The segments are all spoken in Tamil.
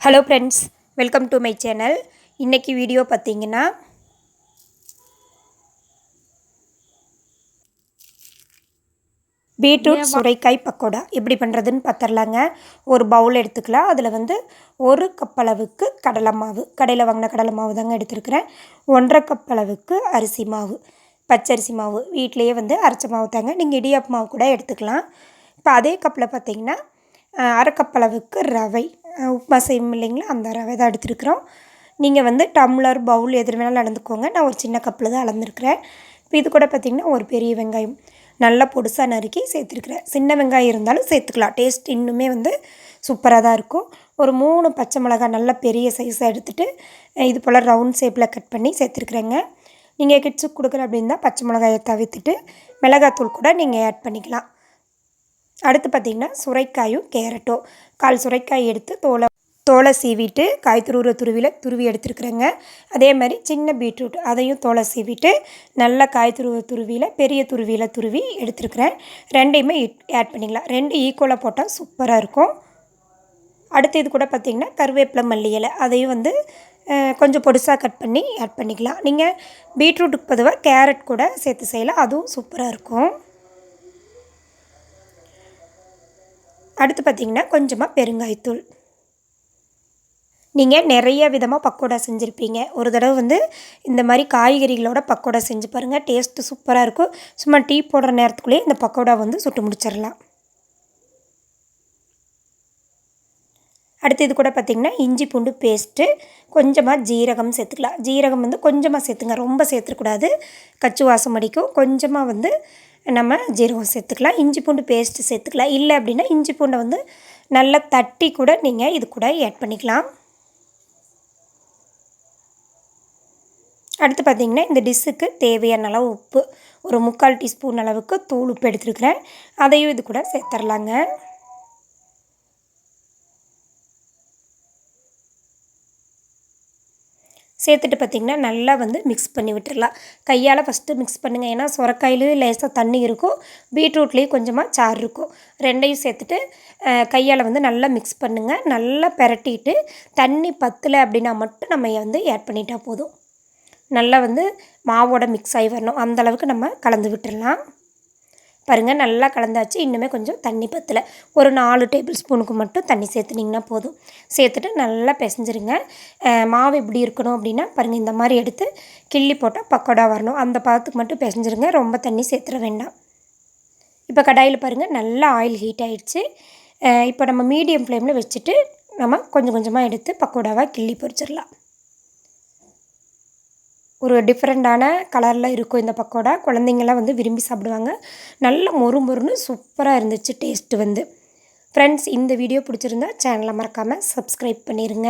Hello friends, welcome to my channel. இன்றைக்கி வீடியோ பார்த்தீங்கன்னா பீட்ரூட் சுரைக்காய் பக்கோடா எப்படி பண்ணுறதுன்னு பார்த்துடலாங்க. ஒரு பவுல் எடுத்துக்கலாம். அதில் வந்து 1 கப் அளவுக்கு கடலை மாவு, கடையில் வாங்கின கடலை மாவு தாங்க எடுத்துருக்கிறேன். 1.5 கப் அளவுக்கு அரிசி மாவு, பச்சரிசி மாவு வீட்டிலையே வந்து அரைச்ச மாவு தாங்க. நீங்கள் இடியாப்பு மாவு கூட எடுத்துக்கலாம். இப்போ அதே கப்பில் பார்த்தீங்கன்னா 1/2 கப் அளவுக்கு ரவை, உப்புமா செய்யும் இல்லைங்களா, அந்த ரவை தான் எடுத்துருக்குறோம். நீங்கள் வந்து டம்ளர், பவுல் எது வேணாலும் அளந்துக்கோங்க. நான் ஒரு சின்ன கப்பில் தான் அளந்துருக்கிறேன். இப்போ இது கூட பார்த்திங்கன்னா ஒரு பெரிய வெங்காயம் நல்லா பொடுசாக நறுக்கி சேர்த்துருக்குறேன். சின்ன வெங்காயம் இருந்தாலும் சேர்த்துக்கலாம், டேஸ்ட் இன்னுமே வந்து சூப்பராக தான் இருக்கும். ஒரு 3 பச்சை மிளகாய் நல்ல பெரிய சைஸாக எடுத்துகிட்டு இது போல் ரவுண்ட் ஷேப்பில் கட் பண்ணி சேர்த்துருக்குறேங்க. நீங்கள் கிட்ஸுக்கு கொடுக்குற அப்படின்னா பச்சை மிளகாயை தவிர்த்துட்டு மிளகாத்தூள் கூட நீங்கள் ஆட் பண்ணிக்கலாம். அடுத்து பார்த்திங்கன்னா சுரைக்காயும் கேரட்டும், 1/4 சுரைக்காய் எடுத்து தோலை சீவிட்டு காய் துருவி எடுத்துருக்குறேங்க. அதே மாதிரி சின்ன பீட்ரூட் அதையும் தோலை சீவிட்டு நல்லா காய் துருவியில் பெரிய துருவி எடுத்துருக்குறேன். ரெண்டையுமே ஆட் பண்ணிக்கலாம். 2 ஈக்குவலாக போட்டால் சூப்பராக இருக்கும். அடுத்து இது கூட பார்த்திங்கன்னா கருவேப்பிலை, மல்லி இலை அதையும் வந்து கொஞ்சம் பொடுசாக கட் பண்ணி ஆட் பண்ணிக்கலாம். நீங்கள் பீட்ரூட்டுக்கு பொதுவாக கேரட் கூட சேர்த்து செய்யலாம், அதுவும் சூப்பராக இருக்கும். அடுத்து பார்த்திங்கன்னா கொஞ்சமாக பெருங்காயத்தூள். நீங்கள் நிறைய விதமாக பக்கோடா செஞ்சுருப்பீங்க. ஒரு தடவை வந்து இந்த மாதிரி காய்கறிகளோட பக்கோடா செஞ்சு பாருங்கள், டேஸ்ட்டு சூப்பராக இருக்கும். சும்மா டீ போடுற நேரத்துக்குள்ளேயே இந்த பக்கோடா வந்து சுட்டு முடிச்சிடலாம். அடுத்து இது கூட பார்த்திங்கன்னா இஞ்சி பூண்டு பேஸ்ட்டு, கொஞ்சமாக ஜீரகம் சேர்த்துக்கலாம். ஜீரகம் வந்து கொஞ்சமாக சேர்த்துங்க, ரொம்ப சேர்த்துக்கூடாது, கச்சு வாசம் அடிக்கும். கொஞ்சமாக வந்து நம்ம ஜீரகம் சேர்த்துக்கலாம். இஞ்சி பூண்டு பேஸ்ட்டு சேர்த்துக்கலாம். இல்லை அப்படின்னா இஞ்சி பூண்டை வந்து நல்லா தட்டி கூட நீங்கள் இது கூட ஆட் பண்ணிக்கலாம். அடுத்து பார்த்திங்கன்னா இந்த டிஷ்ஷுக்கு தேவையான அளவு உப்பு, ஒரு 3/4 டீஸ்பூன் அளவுக்கு தூள் உப்பு எடுத்துருக்கிறேன். அதையும் இது கூட சேர்த்துடலாங்க. சேர்த்துட்டு பார்த்திங்கன்னா நல்லா வந்து மிக்ஸ் பண்ணி விட்டுடலாம். கையால் ஃபஸ்ட்டு மிக்ஸ் பண்ணுங்கள். ஏன்னா சுரைக்காயிலையும் லேசாக தண்ணி இருக்கும், பீட்ரூட்லேயும் கொஞ்சமாக சாறு இருக்கும். ரெண்டையும் சேர்த்துட்டு கையால் வந்து நல்லா மிக்ஸ் பண்ணுங்கள். நல்லா பெரட்டிட்டு தண்ணி பத்தலை அப்படின்னா மட்டும் நம்ம வந்து ஆட் பண்ணிட்டா போதும். நல்லா வந்து மாவோட மிக்ஸ் ஆகி வரணும், அந்தளவுக்கு நம்ம கலந்து விட்டுடலாம். பாருங்கள், நல்லா கலந்தாச்சு. இன்னுமே கொஞ்சம் தண்ணி பத்தலை, ஒரு 4 டேபிள் ஸ்பூனுக்கு மட்டும் தண்ணி சேர்த்துனிங்கன்னா போதும். சேர்த்துட்டு நல்லா பிசைஞ்சிருங்க. மாவு எப்படி இருக்கணும் அப்படின்னா பாருங்கள், இந்த மாதிரி எடுத்து கிள்ளி போட்டால் பக்கோடா வரணும், அந்த பதத்துக்கு மட்டும் பிசைஞ்சிருங்க. ரொம்ப தண்ணி சேர்த்துட வேண்டாம். இப்போ கடாயில் பாருங்கள் நல்லா ஆயில் ஹீட் ஆகிடுச்சு. இப்போ நம்ம மீடியம் ஃப்ளேமில் வச்சுட்டு நம்ம கொஞ்சம் கொஞ்சமாக எடுத்து பக்கோடாவாக கிள்ளி பொரிச்சிடலாம். ஒரு டிஃப்ரெண்ட்டான கலரில் இருக்கும் இந்த பக்கோடா. குழந்தைங்கள்லாம் வந்து விரும்பி சாப்பிடுவாங்க. நல்ல மொறுன்னு சூப்பராக இருந்துச்சு டேஸ்ட்டு வந்து. ஃப்ரெண்ட்ஸ், இந்த வீடியோ பிடிச்சிருந்தா சேனலை மறக்காமல் சப்ஸ்கிரைப் பண்ணிடுங்க.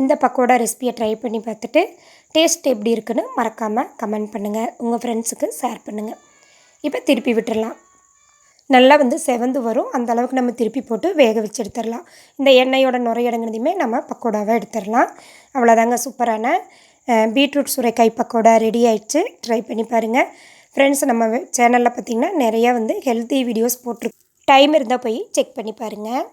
இந்த பக்கோடா ரெசிபியை ட்ரை பண்ணி பார்த்துட்டு டேஸ்ட் எப்படி இருக்குன்னு மறக்காமல் கமெண்ட் பண்ணுங்கள், உங்கள் ஃப்ரெண்ட்ஸுக்கு ஷேர் பண்ணுங்கள். இப்போ திருப்பி விட்டுடலாம். நல்லா வந்து செவந்து வரும், அந்த அளவுக்கு நம்ம திருப்பி போட்டு வேக வச்சு எடுத்துடலாம். இந்த எண்ணெயோட நுரையடங்கினதையுமே நம்ம பக்கோடாவாக எடுத்துடலாம். அவ்வளோதாங்க, சூப்பரான பீட்ரூட் சுரைக்காய் பக்கோடா ரெடி ஆகிடுச்சு. ட்ரை பண்ணி பாருங்கள் ஃப்ரெண்ட்ஸ். நம்ம சேனலில் பார்த்திங்கன்னா நிறையா வந்து ஹெல்த்தி வீடியோஸ் போட்டிருக்கு. டைம் இருந்தால் போய் செக் பண்ணி பாருங்கள்.